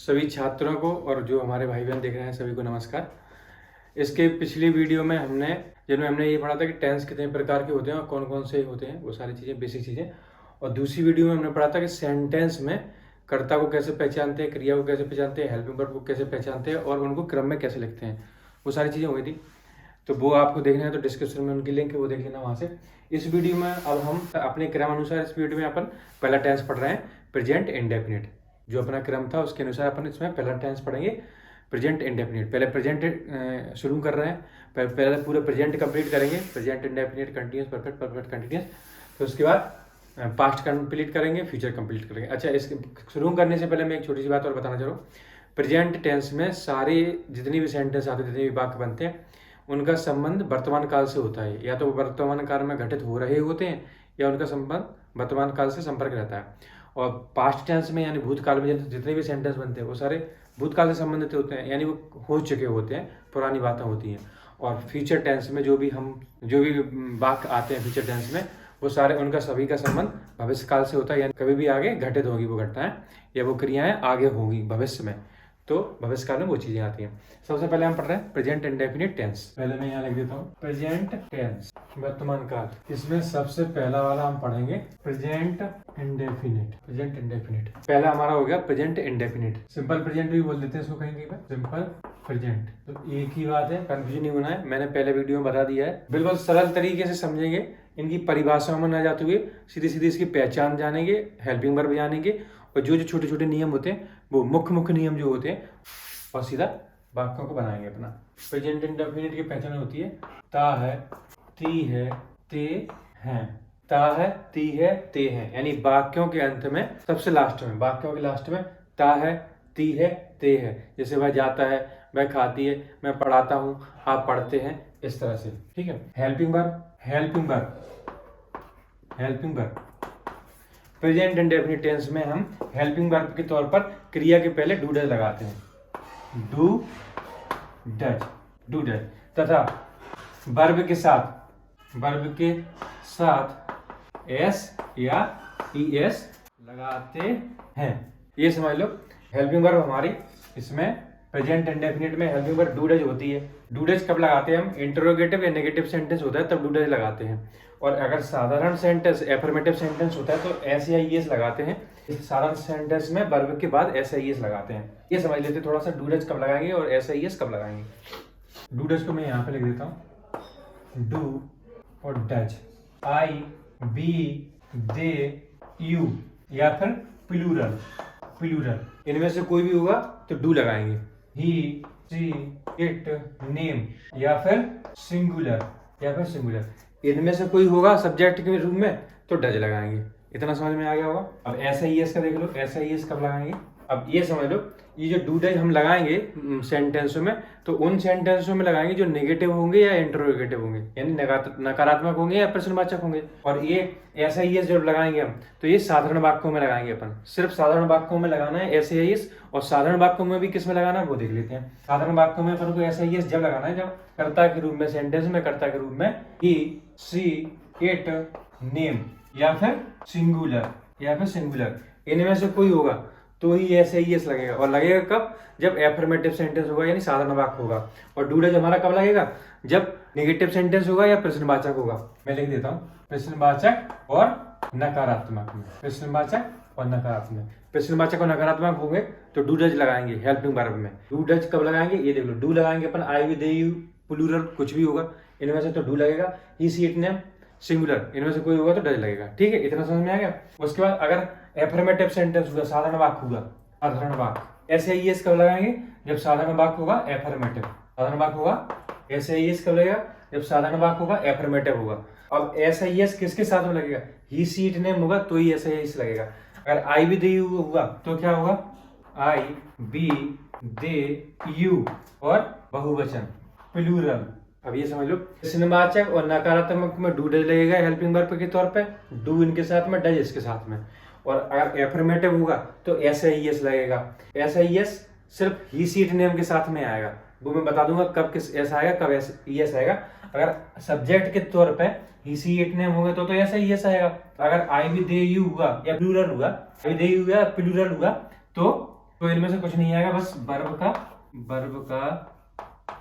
सभी छात्रों को और जो हमारे भाई बहन देख रहे हैं सभी को नमस्कार। इसके पिछली वीडियो में जिनमें हमने ये पढ़ा था कि टेंस कितने प्रकार के होते हैं और कौन कौन से होते हैं, वो सारी चीज़ें, बेसिक चीज़ें। और दूसरी वीडियो में हमने पढ़ा था कि सेंटेंस में कर्ता को कैसे पहचानते हैं, क्रिया को कैसे पहचानते हैं, हेल्पिंग वर्ब को कैसे पहचानते हैं और उनको क्रम में कैसे लिखते हैं। वो सारी चीज़ें हो गई थी। तो वो आपको देखना है तो डिस्क्रिप्शन में उनकी लिंक है, वो देख लेना वहाँ से। इस वीडियो में अब हम अपने क्रम अनुसार इस वीडियो में अपन पहला टेंस पढ़ रहे हैं, प्रेजेंट इंडेफिनिट। जो अपना क्रम था उसके अनुसार अपन इसमें पहला टेंस पढ़ेंगे, प्रेजेंट इंडेफिनिट। पहले प्रेजेंट शुरू कर रहे हैं, पहले पूरा प्रेजेंट कंप्लीट करेंगे, present indefinite, continuous, perfect, perfect continuous. फिर उसके बाद पास्ट कंप्लीट करेंगे, फ्यूचर कंप्लीट करेंगे। अच्छा, इसके शुरू करने से पहले मैं एक छोटी सी बात और बताना चाह रहा हूँ। प्रेजेंट टेंस में सारे जितनी भी सेंटेंस आते हैं, जितने भी वाक्य बनते हैं, उनका संबंध वर्तमान काल से होता है। या तो वर्तमान काल में घटित हो रहे होते हैं या उनका संबंध वर्तमान काल से संपर्क रहता है। और पास्ट टेंस में यानी भूतकाल में जितने भी सेंटेंस बनते हैं वो सारे भूतकाल से संबंधित होते हैं, यानी वो हो चुके होते हैं, पुरानी बातें होती हैं। और फ्यूचर टेंस में जो भी वाक्य आते हैं फ्यूचर टेंस में, वो सारे उनका सभी का संबंध भविष्य काल से होता है, यानी कभी भी आगे घटित होगी वो घटनाएं या वो क्रियाएं आगे होंगी भविष्य में, तो भविष्य काल में वो चीजें आती हैं। सबसे पहले हम पढ़ रहे हैं प्रेजेंट इंडेफिनिट टेंस। पहले मैं यहाँ लिख देता हूँ प्रेजेंट टेंस, वर्तमान काल। इसमें सबसे पहला वाला हम पढ़ेंगे प्रेजेंट इंडेफिनिट। प्रेजेंट इंडेफिनिट पहला हमारा हो गया प्रेजेंट इंडेफिनिट। सिंपल प्रेजेंट भी बोल देते हैं इसको कहीं कहीं पर, सिंपल प्रेजेंट। तो एक ही बात है, कंफ्यूजन नहीं होना है। मैंने पहले वीडियो में बता दिया है, बिल्कुल सरल तरीके से समझेंगे, इनकी परिभाषाओं में न जाते हुए सीधे सीधे इसकी पहचान जानेंगे, हेल्पिंग वर्ब जानेंगे, और जो जो छोटे छोटे नियम होते हैं वो मुख्य नियम जो होते हैं, और सीधा वाक्यों को बनाएंगे अपना। प्रेजेंट इंडेफिनिट की पहचान होती है ता है, ती है, ते हैं। ता है, ती है, ते हैं, यानी वाक्यों के अंत में, सबसे लास्ट में, वाक्यों के लास्ट में ता है, ती है, ते है। जैसे वह जाता है, वह खाती है, मैं पढ़ाता हूँ, आप पढ़ते हैं, इस तरह से। ठीक है। Helping verb, helping verb, helping verb. Present indefinite tense में हम हेल्पिंग वर्ब के तौर पर क्रिया के पहले डू डज लगाते हैं। Do does, do does. तथा वर्ब के साथ एस या ईएस लगाते हैं। ये समझ लो। हेल्पिंग वर्ब हमारी इसमें प्रेजेंट इंडेफिनिट में हेल्पिंग वर्ब डू डज होती है। डू डज कब लगाते हैं हम? इंटरोगेटिव या नेगेटिव सेंटेंस होता है तब डू डज लगाते हैं। और अगर साधारण सेंटेंस, एफर्मेटिव सेंटेंस होता है तो एस या ईएस लगाते हैं। साधारण सेंटेंस में वर्ब के बाद एस या ईएस लगाते हैं। ये समझ लेते थोड़ा सा, डू डज कब लगाएंगे और एस या ईएस कब लगाएंगे। डू डज को मैं यहाँ पे लिख देता हूँ, डू और does, I, be, they, you, या फिर प्लूरल, प्लूरल, इनमें से कोई भी होगा तो डू लगाएंगे। ही, शी, इट, नेम, या फिर सिंगुलर, या फिर सिंगुलर, इनमें से कोई होगा सब्जेक्ट के रूप में तो डज लगाएंगे। इतना समझ में आ गया होगा। अब ऐसा ही का देख लो, ऐसा ही कब लगाएंगे। अब ये समझ लो, ये जो डू डज हम लगाएंगे सेंटेंसों में, तो उन सेंटेंसों में लगाएंगे जो नेगेटिव होंगे या इंटरोगेटिव होंगे, यानी नकारात्मक होंगे या प्रश्नवाचक होंगे। और ये ऐसा ही जब लगाएंगे हम, तो ये साधारण वाक्यों में लगाएंगे अपन। सिर्फ साधारण वाक्यों में लगाना है ऐसे ही। और साधारण वाक्यों में भी किस में लगाना है वो देख लेते हैं। साधारण वाक्यों में अपन को ऐसा ही जब लगाना है जब कर्ता के रूप में, सेंटेंस में कर्ता के रूप में ही, सी, इट, नेम, या फिर सिंगुलर, या फिर सिंगुलर, इनमें से कोई होगा तो ही ऐसे ही लगेगा। और लगेगा कब? जब एफर्मेटिव सेंटेंस होगा, यानी साधारण वाक्य होगा। और डू डज हमारा कब लगेगा? जब नेगेटिव सेंटेंस होगा या प्रश्नवाचक होगा। मैं लिख देता हूँ, प्रश्नवाचक और नकारात्मक में, प्रश्नवाचक और नकारात्मक। प्रश्नवाचक और नकारात्मक होंगे तो डू डज लगाएंगे हेल्पिंग वर्ब में। डू डज कब लगाएंगे ये देख लो। डू लगाएंगे अपन, आई, भी, दे, यू, प्लूरल, कुछ भी होगा, इनमें से तो डू लगेगा। ही, सी, इट, नेम, सिंगुलर, इनमें से कोई होगा तो डज लगेगा। ठीक है, इतना समझ में आ गया। उसके बाद अगर एफर्मेटिव सेंटेंस हुआ, साधारण वाक्य हुआ, साधारण वाक्य, ऐसे ही कब लगाएंगे? जब साधारण वाक्य होगा एफर्मेटिव। साधारण वाक्य होगा ऐसे ही कब लगेगा? जब साधारण वाक्य होगा एफर्मेटिव होगा। अब ऐसा ही किसके साथ में लगेगा? ही, सी, इट, नेम होगा तो ही ऐसा ही लगेगा। अगर आई, भी, दे, यू होगा तो क्या होगा? आई, बी, दे, यू, और बहुवचन, प्लूरल। अब ये समझ लो, प्रश्नवाचक और नकारात्मक में डू डज लगेगा हेल्पिंग वर्ब के तौर पे, डू इनके साथ में, डज इसके साथ में। और अगर एफर्मेटिव होगा तो ऐसा ही लगेगा। ऐसा ही सिर्फ ही, सी, इट, नेम के साथ में आएगा। वो मैं बता दूंगा कब किस ऐसा आएगा, कब ऐसा आएगा। अगर सब्जेक्ट के तौर पे ही, सी, इट, नेम होंगे तो ऐसा ही आएगा। अगर आई, भी, दे, यू हुआ या प्लूरल हुआ, आई, दे, यू या प्लूरल हुआ तो तो इनमें से कुछ नहीं आएगा, बस वर्ब का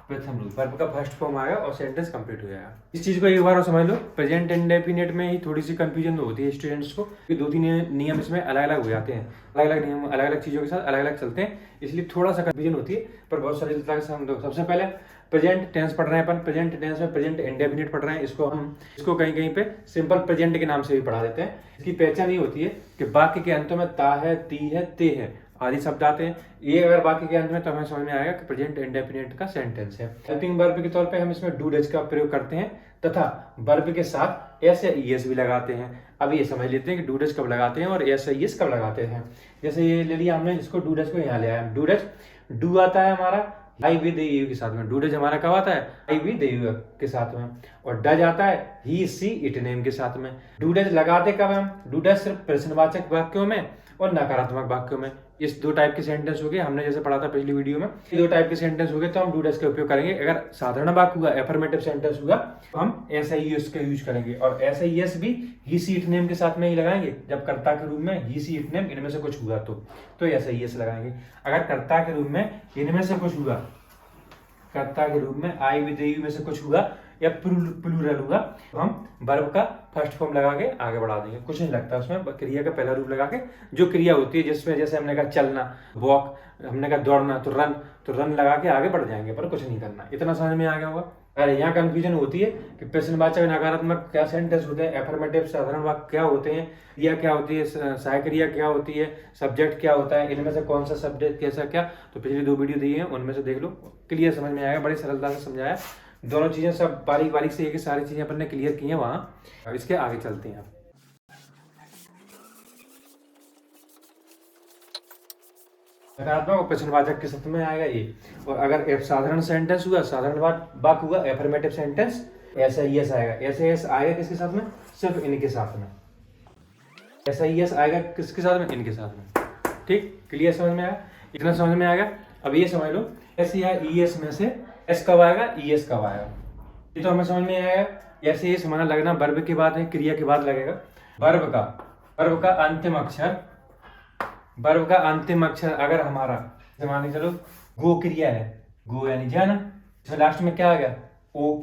प्रथम रूप, वर्ब का फर्स्ट फॉर्म आएगा और सेंटेंस कंप्लीट हो जाएगा। इस चीज को एक बार और समझ लो। प्रेजेंट इंडेफिनिट में ही थोड़ी सी कंफ्यूजन होती है स्टूडेंट्स को, कि 2-3 नियम इसमें अलग अलग हो जाते हैं, अलग अलग नियम अलग अलग चीजों के साथ अलग अलग चलते हैं, इसलिए थोड़ा सा कंफ्यूजन होती है, पर बहुत सारी तरह से हम लोग सबसे पहले प्रेजेंट टेंस पढ़ रहे हैं अपन। प्रेजेंट टेंस में प्रेजेंट इंडेफिनिट पढ़ रहे हैं, इसको कहीं कहीं पे सिंपल प्रेजेंट के नाम से भी पढ़ा देते हैं। इसकी पहचान ये होती है कि वाक्य के अंत में ता है, ती है, ते है आदि शब्द आते हैं। ये अगर वाक्य के अंत में, तो हमें समझ में आएगा कि प्रेजेंट इंडेफिनिट का सेंटेंस है। हेल्पिंग वर्ब के तौर पे हम इसमें डू डज का प्रयोग करते हैं तथा वर्ब के साथ एस या ईएस भी लगाते हैं। अब ये समझ लेते हैं कि डू डज कब लगाते हैं और एस या ईएस कब लगाते हैं। जैसे ये ले लिया हमने, इसको डू डज को यहाँ ले आया। डू डज, डू आता है हमारा आई विद यू के साथ में। डू डज हमारा कब आता है? आई विद यू के साथ में। और डज आता है ही, सी, इट, नेम के साथ में। डू डज लगाते कब हम? डू डज सिर्फ प्रश्नवाचक वाक्यों में और नकारात्मक वाक्यों में। इस 2 टाइप के सेंटेंस हो गए, हमने जैसे पढ़ा था पिछली वीडियो में। 2 टाइप के सेंटेंस हो गए तो हम डू डज का उपयोग करेंगे। अगर साधारण वाक्य हुआ, एफर्मेटिव सेंटेंस हुआ, तो हम एस आई एस का यूज करेंगे। और एस आई एस भी ही, सी, इट, नेम के साथ में ही लगाएंगे। जब कर्ता के रूप में ही, सी, इट, नेम इनमें से कुछ हुआ तो एस आई एस लगाएंगे। अगर कर्ता के रूप में इनमें से कुछ हुआ, कर्ता के रूप में आई विद यू में से कुछ हुआ या प्लूरल हुआ, तो हम वर्ब का फर्स्ट फॉर्म लगा के आगे बढ़ा देंगे। कुछ नहीं लगता उसमें, क्रिया का पहला रूप लगा के जो क्रिया होती है, जिसमें जैसे हमने कहा चलना, वॉक, हमने कहा दौड़ना, तो रन लगा के आगे बढ़ जाएंगे, पर कुछ नहीं करना। इतना समझ में आ गया होगा। अरे यहाँ कंफ्यूजन होती है कि प्रश्नवाचक नकारात्मक क्या सेंटेंस होते हैं, एफर्मेटिव साधारण वाक्य क्या होते हैं, क्रिया क्या होती है, सहायक क्रिया क्या होती है, सब्जेक्ट क्या होता है, इनमें से कौन सा सब्जेक्ट कैसा क्या। तो पिछली 2 वीडियो दी है, उनमें से देख लो, क्लियर समझ में आएगा। बड़ी सरलता से समझाया, दोनों चीजें सब बारीक बारीक से, ये सारी चीजें अपन ने क्लियर की हैं वहां। अब इसके आगे चलते हैं। नकारात्मक और प्रश्नवाचक के साथ में आएगा ये। और अगर साधारण सेंटेंस हुआ, साधारण वाक्य हुआ, एफर्मेटिव सेंटेंस, ऐसा यस आएगा। ऐसा यस आएगा किसके साथ में? सिर्फ इनके साथ में। ऐसा यस आएगा किसके साथ में? इनके साथ में। ठीक, क्लियर समझ में आया? इतना समझ में आएगा। अब ये समझ लो, एस या ई एस में से एस कब आएगा, ई एस कब आएगा, ये तो हमें समझ में आएगा। ऐसे एस हमारा लगना वर्ब के बाद है, क्रिया के बाद लगेगा। वर्ब का अंतिम अक्षर अगर हमारा, मान के चलो गो क्रिया है, गो यानी जाना, इसमें लास्ट में क्या आ गया? ओ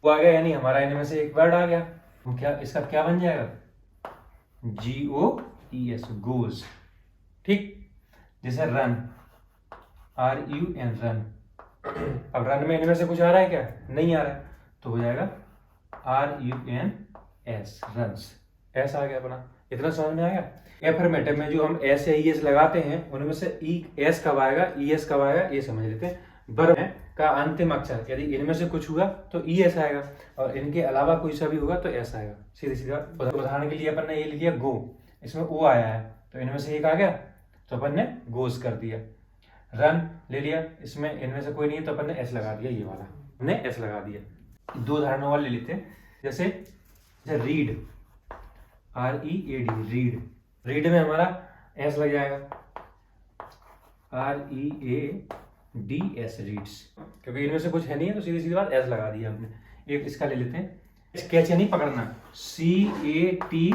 आ गया, यानी हमारा इनमें से एक वर्ड आ गया। तो क्या इसका क्या बन जाएगा? GOES, goes. ठीक, जैसे रन, RUN, रन। अब रन में इनमें से कुछ आ रहा है क्या? नहीं आ रहा है, तो हो जाएगा RUNS, रन्स। एस आ गया अपना। इतना समझ में आएगा। एफर्मेटिव में जो हम एस या ईएस लगाते हैं, उनमें से ई एस कब आएगा, ईएस कब आएगा, ये समझ लेते हैं। वर्ब का अंतिम अक्षर यदि इनमें से कुछ हुआ तो ई एस आएगा, और इनके अलावा कोई सा भी होगा तो एस आएगा। सीधे सीधा उदाहरण के लिए अपन ने ये लिया गो, इसमें ओ आया है, तो इनमें से एक आ गया तो अपन ने गोस कर दिया। रन ले लिया, इसमें इनमें से कोई नहीं है तो अपन ने एस लगा दिया, ये वाला हमने एस लगा दिया। 2 उदाहरणों वाले ले लेते हैं। जैसे रीड, READ, रीड में हमारा एस लग जाएगा, READS, रीड्स। क्योंकि इनमें से कुछ है नहीं है तो सीधी सीधी बात एस लगा दिया हमने। एक इसका ले लेते हैं, कैच नहीं पकड़ना, CATCH,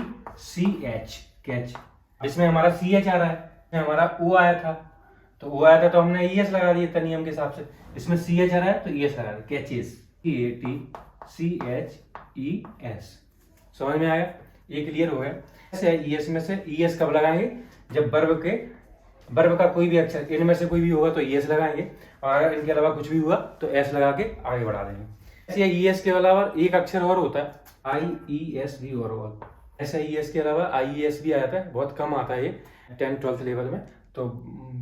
कैच। इसमें हमारा CH आ रहा है, इसमें हमारा O आया था, तो O आया था तो हमने ES लगा दिया था नियम के हिसाब से। इसमें CH आ रहा है तो ES लगा दिया, कैचेस, CATCHES। समझ में आया? ये क्लियर हो गया। ES में से ES कब लगाएंगे? जब वर्ब का कोई भी अक्षर इनमें से कोई भी होगा तो ES लगाएंगे, और अगर इनके अलावा कुछ भी हुआ तो S लगा के आगे बढ़ा देंगे। ऐसे ES के अलावा एक अक्षर और होता है, IES भी और ऐसे ES के अलावा IES भी आता है, बहुत कम आता है ये 10th-12th लेवल में, तो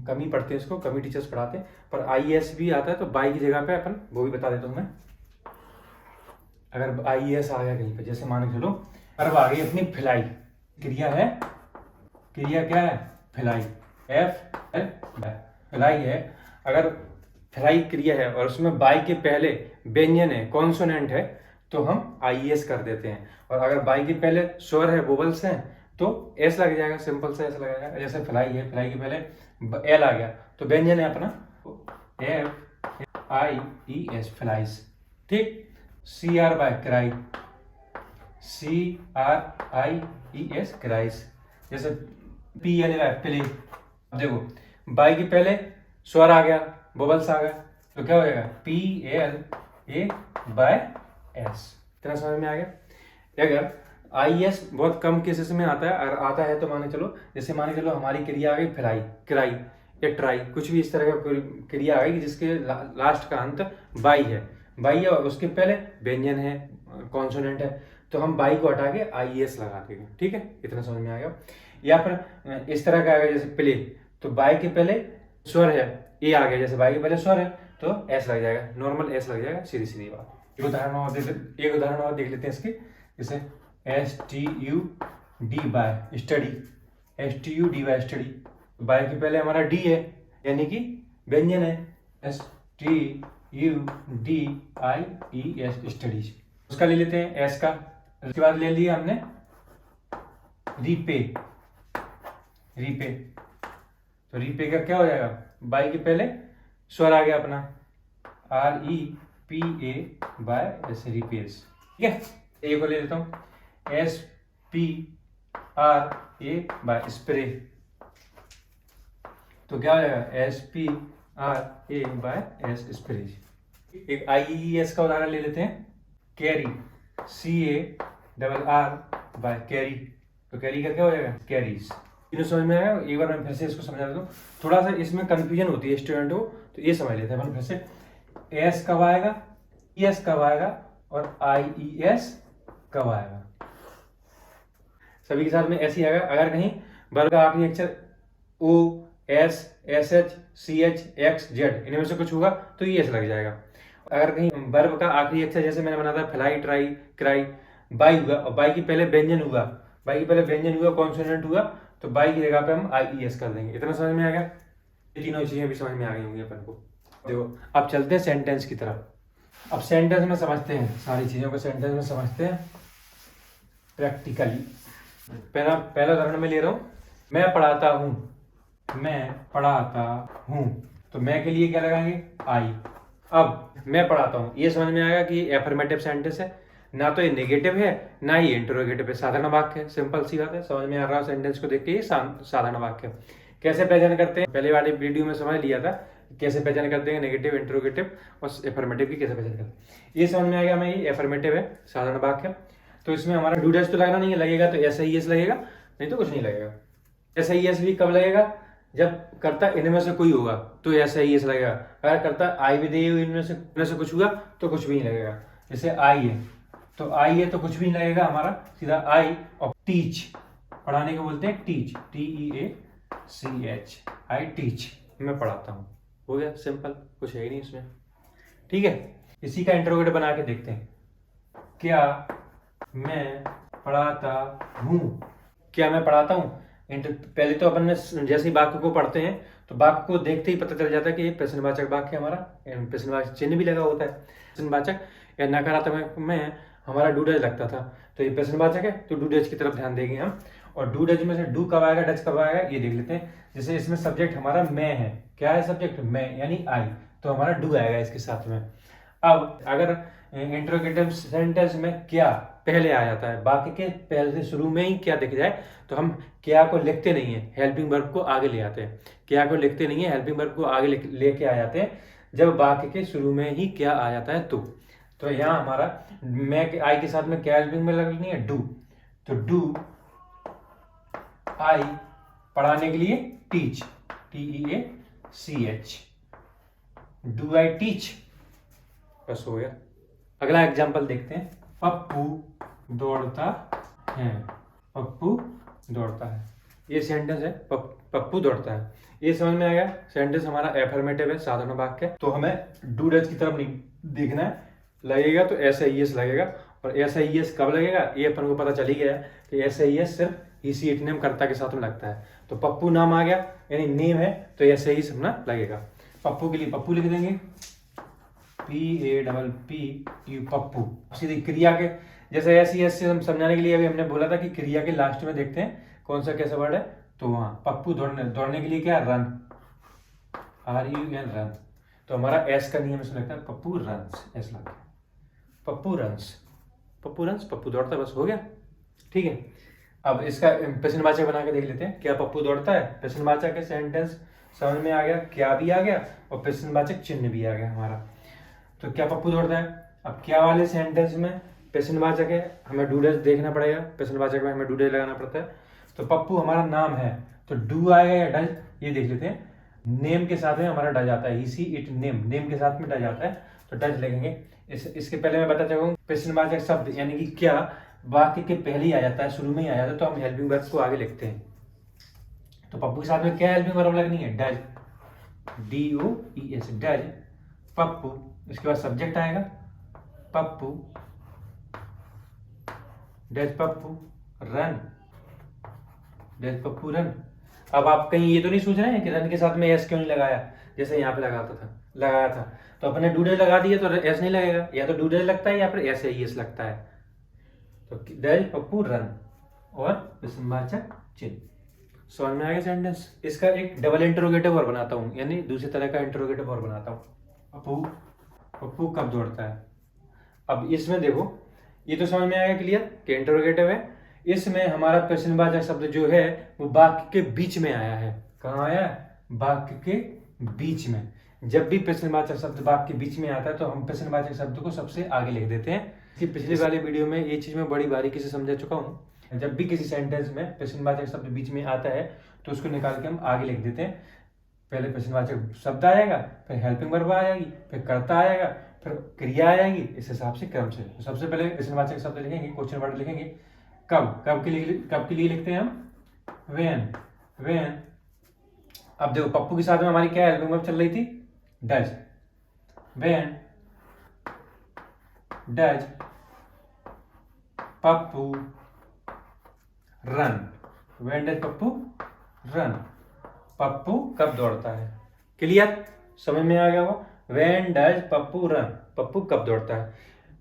कम ही पढ़ते हैं इसको, कम ही टीचर्स पढ़ाते हैं। पर IES भी आता है तो बाई की जगह पे अपन वो भी बता देता हूँ मैं। अगर IES आ गया कहीं पे, जैसे मान के चलो वर्ब आ गई अपनी फ्लाई, क्रिया क्या है? फ्लाई, फ्लाई है। अगर फ्लाई क्रिया है और उसमें बाई के पहले व्यंजन है, कॉन्सोनेंट है, तो हम IES कर देते हैं। और अगर बाई के पहले स्वर है, वोवल्स हैं, तो एस लग जाएगा, सिंपल से एस लगेगा। जैसे फ्लाई है, फ्लाई के पहले एल आ गया तो व्यंजन है अपना FIES, फ्लाइस। ठीक, CR by cry, CRIES, cries. जैसे PL बाय प्ले। अब देखो बाई के पहले स्वर आ गया, बबल्स आ गया, तो क्या हो जाएगा PLA/S। इतना समझ में आ गया। अगर IS बहुत कम केसेस में आता है, अगर आता है तो मान के चलो, जैसे मान के चलो हमारी क्रिया आ गई फ्राई, क्राई या ट्राई, कुछ भी इस तरह का क्रिया आ गई जिसके लास्ट का अंत बाई है, बाई है और उसके पहले व्यंजन है, कॉन्सोनेंट है, तो हम बाई को हटा के IES लगा देंगे। ठीक है, इतना समझ में आ गया। या फिर इस तरह का आएगा जैसे प्ले, तो बाई के पहले स्वर है, ए आ गया, जैसे बाई के पहले स्वर है तो S लग जाएगा, नॉर्मल S लग जाएगा, सीधी सीधी बात। एक उदाहरण और देख लेते हैं इसके, जैसे STUD by study, STUD by study, by के पहले हमारा D है यानी कि व्यंजन है, STUDIES स्टडीज। उसका ले लेते हैं S का। उसके बाद ले लिया हमने रीपे, रीपे, तो रीपे का क्या हो जाएगा, बाई के पहले स्वर आ गया अपना REPA बाय जैसे रिपेयर्स। ठीक है, ए को ले लेता हूँ SPRA बाय स्प्रे, तो क्या हो जाएगा SPRA बाय S स्प्रे। एक IES का उदाहरण ले लेते हैं, कैरी, CARR बाय कैरी, तो कैरी का क्या हो जाएगा कैरीज। इन्हें समझ में आया। एक बार मैं फिर से इसको समझा देता हूँ, थोड़ा सा इसमें कंफ्यूजन होती है स्टूडेंट को, तो ये समझ लेते हैं अपन फिर से। S कब आएगा, ES कब आएगा और IES कब आएगा, सभी के साथ में ऐसे ही आएगा। अगर कहीं वर्ग का आखिरी अक्षर O, S, SH, CH, X, Z इनमें से कुछ होगा तो ES लग जाएगा। अगर कहीं वर्ब का आखिरी अक्षर जैसे मैंने बना था फ्लाई, ट्राई, क्राई, बाई हुआ और बाई के पहले व्यंजन हुआ, बाई के पहले व्यंजन हुआ, कॉन्सोनेंट हुआ, तो बाई की जगह पे हम IES कर देंगे। इतना समझ में आ गया। ये तीनों चीजें भी समझ में आ गई होंगी अपन को। देखो अब चलते हैं सेंटेंस की तरफ। अब सेंटेंस में समझते हैं, सारी चीजों को सेंटेंस में समझते हैं प्रैक्टिकली। पहला उदाहरण में ले रहा हूं, मैं पढ़ाता हूं, मैं पढ़ाता हूं, तो मैं के लिए क्या लगाएंगे आई। अब मैं पढ़ाता हूं, ये समझ में आएगा कि एफर्मेटिव सेंटेंस है, ना तो ये नेगेटिव है ना ही इंटरोगेटिव है, साधारण वाक्य है, सिंपल सी बात है। समझ में आ रहा है सेंटेंस को देख के, ये साधारण वाक्य है। कैसे पहचान करते हैं, पहले वाली वीडियो में समझ लिया था कैसे पहचान करते हैं नेगेटिव, इंटरोगेटिव और एफर्मेटिव की कैसे पहचान करते हैं। ये समझ में आ गया हमें, ये एफर्मेटिव है, साधारण वाक्य। तो इसमें हमारा डू डैश तो लगना नहीं है, लगेगा तो SIES लगेगा, नहीं तो कुछ नहीं लगेगा। SIES भी कब लगेगा, जब कर्ता इनमें से कोई होगा तो SIES लगेगा। अगर कर्ता आई भी दे इनमें से कुछ हुआ तो कुछ भी नहीं लगेगा। जैसे आई है तो आई है तो कुछ भी नहीं लगेगा हमारा, सीधा आई। और टीच, पढ़ाने को बोलते हैं टीच, TEACH, आई टीच, मैं पढ़ाता हूँ। हो गया सिंपल, कुछ है ही नहीं इसमें। ठीक है, इसी का इंटरोगेटिव बना के देखते हैं। क्या मैं पढ़ाता हूँ, क्या मैं पढ़ाता हूँ। पहले तो अपन ने जैसे ही वाक्य को पढ़ते हैं तो वाक्य को देखते ही पता चल जाता है कि ये प्रश्नवाचक वाक्य हमारा, प्रश्नवाचक चिन्ह भी लगा होता है। प्रश्नवाचक या नकारात्मक में हमारा डू डज लगता था, तो ये प्रश्नवाचक है तो डू डज की तरफ ध्यान देंगे हम। और डू डज में से डू कब आएगा, डज कब आएगा, ये देख लेते हैं। जैसे इसमें सब्जेक्ट हमारा मैं है, क्या है सब्जेक्ट मैं यानी आई, तो हमारा डू आएगा इसके साथ में। अब अगर इंटरोगेटिव सेंटेंस में क्या पहले आ जाता है, वाक्य के पहले से शुरू में ही क्या दिख जाए, तो हम क्या को लिखते नहीं है, हेल्पिंग वर्ब को आगे ले आते हैं। क्या को लिखते नहीं है, हेल्पिंग वर्ब को आगे लेके आ जाते हैं जब वाक्य के शुरू में ही क्या आ जाता है तो यहाँ हमारा मैं के आई के साथ में क्या हेल्पिंग में लगनी है, डू, तो डू आई, पढ़ाने के लिए teach, TEACH, do I teach, बस हो गया। अगला एग्जांपल देखते हैं, पप्पू दौड़ता है, पप्पू दौड़ता है, ये सेंटेंस है, पप्पू दौड़ता है। ये समझ में आ गया, सेंटेंस हमारा एफर्मेटिव है, साधारण वाक्य है। तो हमें डू डज की तरफ नहीं देखना है, लगेगा तो SIES लगेगा। और SIES कब लगेगा, ये अपन को पता चल ही गया कि SIES सिर्फ इसी एक नेम कर्ता के साथ में लगता है। तो पप्पू नाम आ गया यानी नेम है, तो SIES अपना लगेगा। पप्पू के लिए पप्पू लिख देंगे, PAPPU, पप्पू। सीधी क्रिया के जैसे SIES से हम समझाने के लिए अभी हमने बोला था कि क्रिया के लास्ट में देखते हैं कौन सा कैसा वर्ड है, तो वहां पप्पू दौड़ने के लिए क्या, रन, RUN, रन। तो हमारा S का नियम इसमें लगता है, पप्पू रन्स, S लगता है, पप्पू रन्स, पप्पू रन्स, पप्पू दौड़ता, बस हो गया। ठीक है, अब इसका प्रश्नवाचक बना के देख लेते हैं। क्या पप्पू दौड़ता है, प्रश्नवाचक है, सेंटेंस समझ में आ गया, क्या भी आ गया और प्रश्नवाचक चिन्ह भी आ गया हमारा। तो क्या पप्पू दौड़ता है। अब क्या वाले सेंटेंस में प्रश्नवाचक है, हमें डू डज देखना पड़ेगा, प्रश्नवाचक में हमें डू डज लगाना पड़ता है। तो पप्पू हमारा नाम है तो डू आएगा या डज, ये देख लेते हैं। नेम के साथ में हमारा डज आता है, ही सी इट नेम, नेम के साथ में डज आता है तो डज लिखेंगे। इसके पहले मैं बता चुका हूँ प्रश्नवाचक शब्द यानी कि क्या वाक्य के पहले ही आ जाता है, शुरू में ही आ जाता है, तो हम हेल्पिंग वर्ब को आगे लिखते हैं। तो पप्पू के साथ में क्या हेल्पिंग वर्ब लगनी है, डज, DOES, डज पप्पू। इसके बाद सब्जेक्ट आएगा Pappu, does Pappu run, does Pappu run. अब आप कहीं ये तो नहीं सोच रहे हैं कि रन के साथ में एस क्यों नहीं लगाया, जैसे यहाँ पे लगाया था तो अपने डूडज लगा दिए तो एस नहीं लगेगा, या तो डूडज लगता है या फिर एस एस लगता है। तो डज पप्पू रन और प्रश्नवाचक चिन्ह। समझ में आ गया सेंटेंस। इसका एक डबल इंटरोगेटिव और बनाता हूँ, यानी दूसरी तरह का इंटरोगेटिव और बनाता हूँ। पप्पू कब दौड़ता है। अब इसमें देखो, ये तो समझ में आएगा क्लियर कि इंटरोगेटिव है। इसमें हमारा प्रश्नवाचक शब्द जो है वो वाक्य के बीच में आया है। कहाँ आया है, वाक्य के बीच में। जब भी प्रश्नवाचक शब्द वाक्य के बीच में आता है तो हम प्रश्नवाचक शब्द को सबसे आगे लिख देते हैं। कि पिछले वाले वीडियो में ये चीज मैं बड़ी बारीकी से समझा चुका हूँ। जब भी किसी सेंटेंस में प्रश्नवाचक शब्द बीच में आता है तो उसको निकाल के हम आगे लिख देते हैं। पहले प्रश्नवाचक शब्द आएगा, फिर हेल्पिंग वर्ब आ जाएगी, फिर कर्ता आएगा, फिर क्रिया आ जाएगी, इस हिसाब से क्रम से। तो सबसे पहले प्रश्नवाचक शब्द लिखेंगे, क्वेश्चन वर्ड लिखेंगे। कब के लिए लिखते हैं हम, व्हेन। अब देखो पप्पू के साथ में हमारी क्या हेल्पिंग वर्ब चल रही थी, does. When does Pappu run, when does Pappu run, Pappu कब दौड़ता है। क्लियर, समझ में आ गया वो। When does Pappu run, Pappu कब दौड़ता है।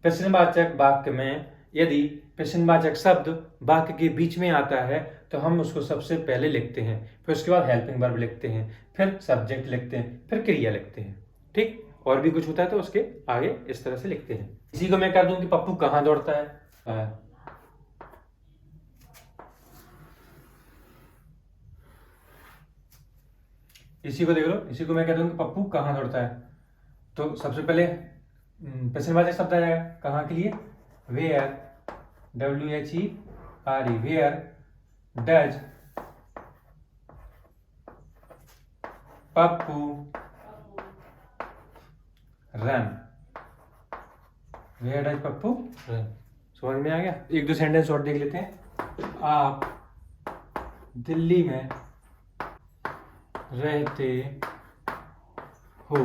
प्रश्नवाचक वाक्य में यदि प्रश्नवाचक शब्द वाक्य के बीच में आता है तो हम उसको सबसे पहले लिखते हैं, फिर उसके बाद हेल्पिंग वर्ब लिखते हैं, फिर सब्जेक्ट लिखते हैं, फिर क्रिया लिखते हैं। ठीक, और भी कुछ होता है तो उसके आगे इस तरह से लिखते हैं। इसी को मैं कर दूं कि पप्पू कहाँ दौड़ता है। इसी को देख लो, इसी को मैं कह दूं कि पप्पू कहाँ दौड़ता है। तो सबसे पहले प्रश्नवाचक शब्द आ जाएगा कहाँ के लिए, where, WHERE, where does Pappu run, where does Pappu run. समझ में आ गया। एक दो सेंटेंस और देख लेते हैं। आप दिल्ली में रहते हो,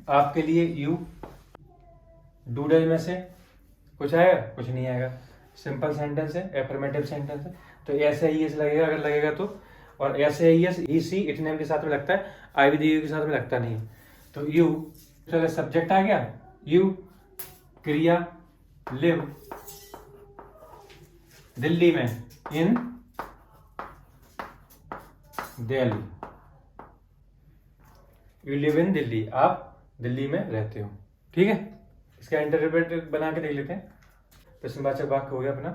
आपके लिए यू, डूडल में से कुछ आएगा, कुछ नहीं आएगा। सिंपल सेंटेंस है, एफर्मेटिव सेंटेंस है, तो ऐसे ही एस लगेगा अगर लगेगा तो। और ऐसे ही एस ही सी इट नेम के साथ में लगता है, आई विद यू के साथ में लगता नहीं। तो यू, चलो सब्जेक्ट आ गया यू, क्रिया लिव दिल्ली में, in Delhi, you live in Delhi, आप दिल्ली में रहते हो। ठीक है, इसका इंटरप्रेट बना के देख लेते हैं। प्रश्नवाचक वाक्य हो गया अपना।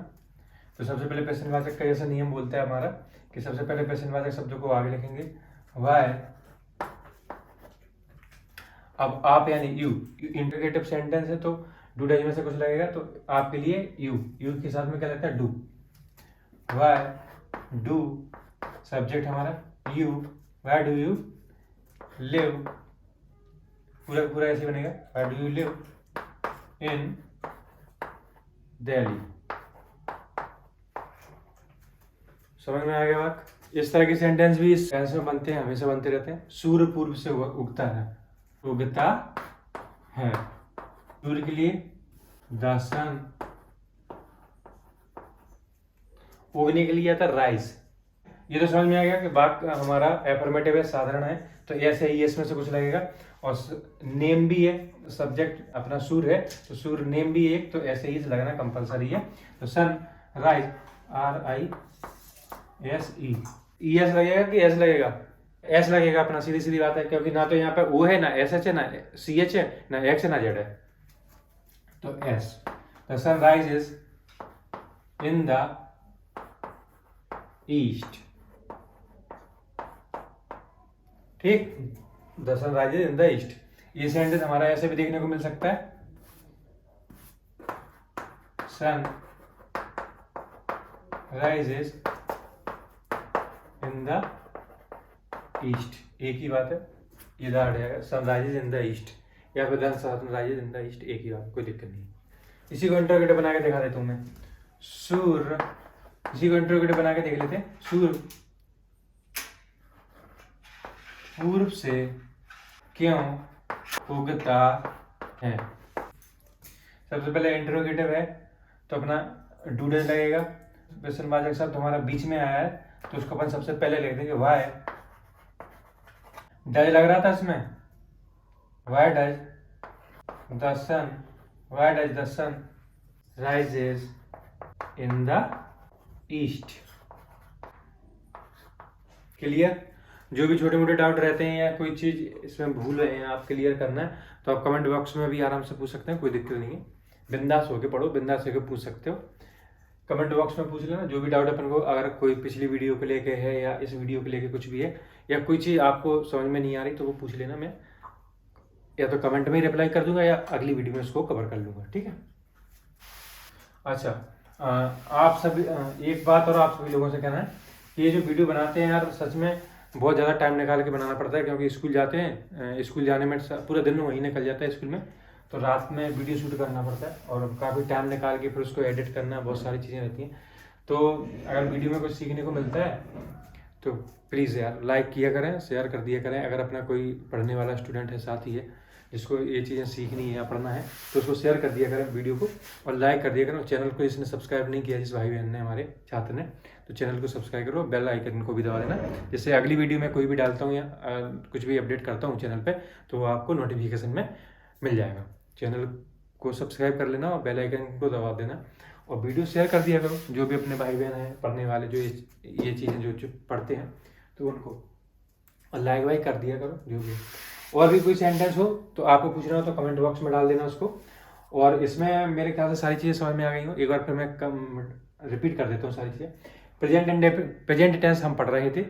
तो सबसे पहले प्रश्नवाचक का ऐसा नियम बोलता है हमारा कि सबसे पहले प्रश्नवाचक शब्दों को आगे लिखेंगे, वाई। अब आप यानी यू, इंटरोगेटिव सेंटेंस है तो डू डज में से कुछ लगेगा, तो आपके लिए यू के साथ में क्या लगता है, डू। वाई डू, सब्जेक्ट हमारा you, why do you live, पूरा पूरा ऐसे बनेगा, why do you live in Delhi. समझ में आ गया बात। इस तरह के सेंटेंस भी इस टेंस में बनते हैं, हमेशा बनते रहते हैं। सूर्य पूर्व से उगता है, उगता है, सूर्य के लिए द सन, उगने के लिए आता है राइज। ये तो समझ में आ गया कि वाक्य हमारा एफर्मेटिव है, साधारण है, तो ऐसे ही इसमें से कुछ लगेगा। और नेम भी है, सब्जेक्ट अपना सूर्य है तो सूर्य नेम भी एक, तो ऐसे ही लगना कंपलसरी है। तो सन राइज, RISE, ES लगेगा कि एस लगेगा, एस लगेगा अपना, सीधी सीधी बात है, क्योंकि ना तो यहाँ पे ओ है, ना SH है, ना CH है, ना X है, ना Z है, तो S. The sun rises in the east, ठीक, the sun rises in the east. ये सेंटेंस हमारा ऐसे भी देखने को मिल सकता है, sun rises in the east, एक ही बात है, ये दाट है, sun rises in the east या फिर the sun rises in the east, एक ही बात, कोई दिक्कत नहीं। इसी को इंटरोगेटिव बना के दिखा देता हूं मैं, सूर्य, इसी को इंटरोगेटिव बना के देख लेते हैं, सूर्य पूर्व से क्यों उगता है। सबसे पहले इंटरोगेटिव है तो अपना डूडल लगेगा, प्रश्नवाचक शब्द हमारा बीच में आया है तो उसको अपन सबसे पहले लिख देंगे वाई डज लग रहा था इसमें, why does the sun, why does the sun rises in the east. Clear? जो भी छोटे मोटे डाउट रहते हैं या कोई चीज़ इसमें भूल रहे हैं आप क्लियर करना है तो आप कमेंट बॉक्स में भी आराम से पूछ सकते हैं, कोई दिक्कत नहीं है। बिंदास होके पढ़ो, बिंदास होके पूछ सकते हो, कमेंट बॉक्स में पूछ लेना जो भी डाउट अपन को, अगर कोई पिछली वीडियो को लेके है या इस वीडियो को लेके कुछ भी है या कोई चीज़ आपको समझ में नहीं आ रही तो वो पूछ लेना, मैं या तो कमेंट में ही रिप्लाई कर दूंगा या अगली वीडियो में उसको कवर कर लूँगा, ठीक है। अच्छा, आप सभी, एक बात और आप सभी लोगों से कहना है कि ये जो वीडियो बनाते हैं यार सच में बहुत ज़्यादा टाइम निकाल के बनाना पड़ता है, क्योंकि स्कूल जाते हैं, स्कूल जाने में पूरा दिन वही निकल जाता है स्कूल में, तो रात में वीडियो शूट करना पड़ता है और काफ़ी टाइम निकाल के फिर उसको एडिट करना, बहुत सारी चीज़ें रहती हैं। तो अगर वीडियो में कुछ सीखने को मिलता है तो प्लीज़ यार लाइक किया करें, शेयर कर दिया करें। अगर अपना कोई पढ़ने वाला स्टूडेंट है, साथी है जिसको ये चीज़ें सीखनी है या पढ़ना है तो उसको शेयर कर दिया करें वीडियो को और लाइक कर दिया करें। और चैनल को जिसने सब्सक्राइब नहीं किया, जिस भाई बहन ने, हमारे छात्र ने, तो चैनल को सब्सक्राइब करो, बेल आइकन को भी दबा देना, जिससे अगली वीडियो में कोई भी डालता हूँ या कुछ भी अपडेट करता हूँ चैनल पे तो आपको नोटिफिकेशन में मिल जाएगा। चैनल को सब्सक्राइब कर लेना और बेल आइकन को दबा देना और वीडियो शेयर कर दिया करो, जो भी अपने भाई बहन हैं पढ़ने वाले, जो ये चीज़ें जो पढ़ते हैं तो उनको, और लाइक वाइक कर दिया करो जो भी। और भी कोई सेंटेंस हो तो आपको पूछना हो तो कमेंट बॉक्स में डाल देना उसको। और इसमें मेरे ख्याल से सारी चीज़ें समझ में आ गई हो, एक बार फिर मैं रिपीट कर देता हूँ सारी चीज़ें। प्रेजेंट टेंस हम पढ़ रहे थे,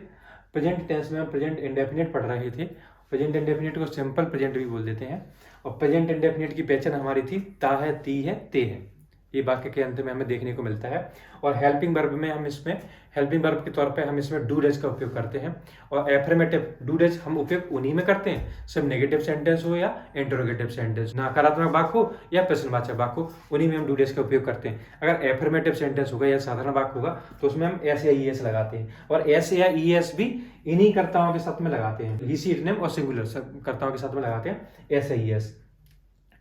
प्रेजेंट टेंस में हम प्रेजेंट इंडेफिनिट पढ़ रहे थे। प्रेजेंट इंडेफिनिट को सिंपल प्रेजेंट भी बोल देते हैं। और प्रेजेंट इंडेफिनिट की पहचान हमारी थी ता है, ती है, ते है, ये वाक्य के अंत में हमें देखने को मिलता है। और हेल्पिंग वर्ब में हम इसमें हेल्पिंग वर्ब के तौर पे हम इसमें डू डज का उपयोग करते हैं। और एफर्मेटिव डू डज हम उपयोग उन्हीं में करते हैं, सब नेगेटिव सेंटेंस हो या इंटरोगेटिव सेंटेंस, नकारात्मक वाक्य हो या प्रश्नवाचक वाक्य हो, उन्हीं में हम डू डज का उपयोग करते हैं। अगर एफर्मेटिव सेंटेंस होगा या साधारण वाक्य होगा तो उसमें हम एस या ई एस लगाते हैं। और एस या ई एस भी इन्हीं कर्ताओं के साथ में लगाते हैं, ही सी इट नेम और सिंगुलर कर्ताओं के साथ में लगाते हैं एस या ई एस।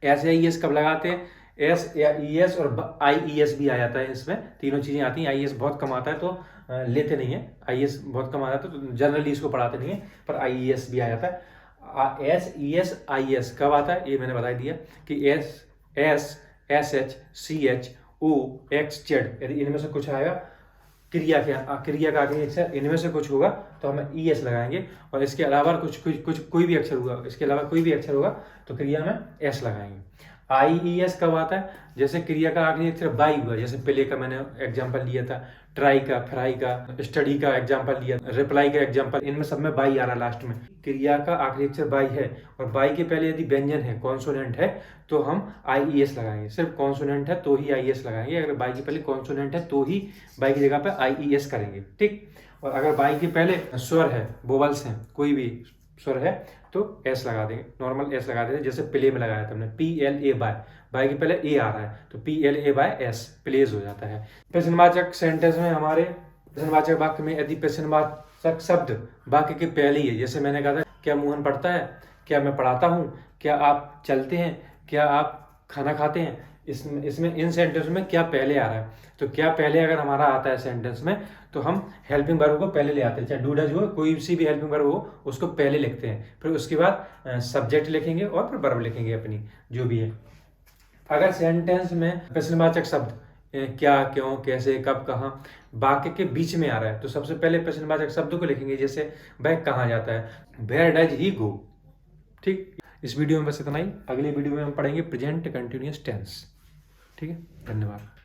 एस या ई एस कब लगाते हैं? एस या ई एस और आई ई एस भी आ जाता है, इसमें तीनों चीज़ें आती हैं। आई एस बहुत कम आता है तो लेते नहीं है, आई एस बहुत कम आता है तो जनरली इसको पढ़ाते नहीं है, पर आई ई एस भी आ जाता है। S E S I S कब आता है ये मैंने बता दिया कि S S S H C H O X Z, यदि इनमें से कुछ आएगा क्रिया का आखिरी अक्षर इनमें से कुछ होगा तो हम ई एस लगाएंगे। और इसके अलावा कुछ कोई भी अक्षर होगा, इसके अलावा कोई भी अक्षर होगा तो क्रिया में एस लगाएंगे। आई ई एस कब आता है? जैसे क्रिया का आखिरी अक्षर बाई हुआ, जैसे पहले का मैंने एग्जांपल लिया था, ट्राई का, फ्राई का, स्टडी का एग्जांपल लिया, रिप्लाई का एग्जांपल, इनमें सब में बाई आ रहा लास्ट में। क्रिया का आखिरी अक्षर बाई है और बाई के पहले यदि व्यंजन है, कॉन्सोनेंट है तो हम आई ई एस लगाएंगे। सिर्फ कॉन्सोनेंट है तो ही आई एस लगाएंगे, अगर बाई के पहले कॉन्सोनेंट है तो ही बाई की जगह पे आई ई एस करेंगे, ठीक। और अगर बाई के पहले स्वर है, वोवल्स हैं, कोई भी स्वर है तो एस लगा देंगे, नॉर्मल एस लगा देंगे, जैसे प्ले में लगाया था हमने P L A by, by के पहले ए आ रहा है तो P L A by S, plays हो जाता है। प्रश्नवाचक सेंटेंस में हमारे प्रश्नवाचक वाक्य में यदि प्रश्नवाचक शब्द वाक्य के पहले ही है, जैसे मैंने कहा था क्या मोहन पढ़ता है, क्या मैं पढ़ाता हूँ, क्या आप चलते हैं, क्या आप खाना खाते हैं, इसमें इन सेंटेंस में क्या पहले आ रहा है, तो क्या पहले अगर हमारा आता है सेंटेंस में तो हम हेल्पिंग वर्ब को पहले ले आते हैं, चाहे डू डज हो, कोई सी भी हेल्पिंग वर्ब हो उसको पहले लिखते हैं, फिर उसके बाद सब्जेक्ट लिखेंगे और फिर वर्ब लिखेंगे अपनी जो भी है। अगर सेंटेंस में प्रश्नवाचक शब्द क्या, क्यों, कैसे, कब, कहाँ वाक्य के बीच में आ रहा है तो सबसे पहले प्रश्नवाचक शब्द को लिखेंगे, जैसे वह कहाँ जाता है, वेयर डज ही गो, ठीक। इस वीडियो में बस इतना ही, अगले वीडियो में हम पढ़ेंगे प्रेजेंट कंटिन्यूअस टेंस, ठीक है। धन्यवाद।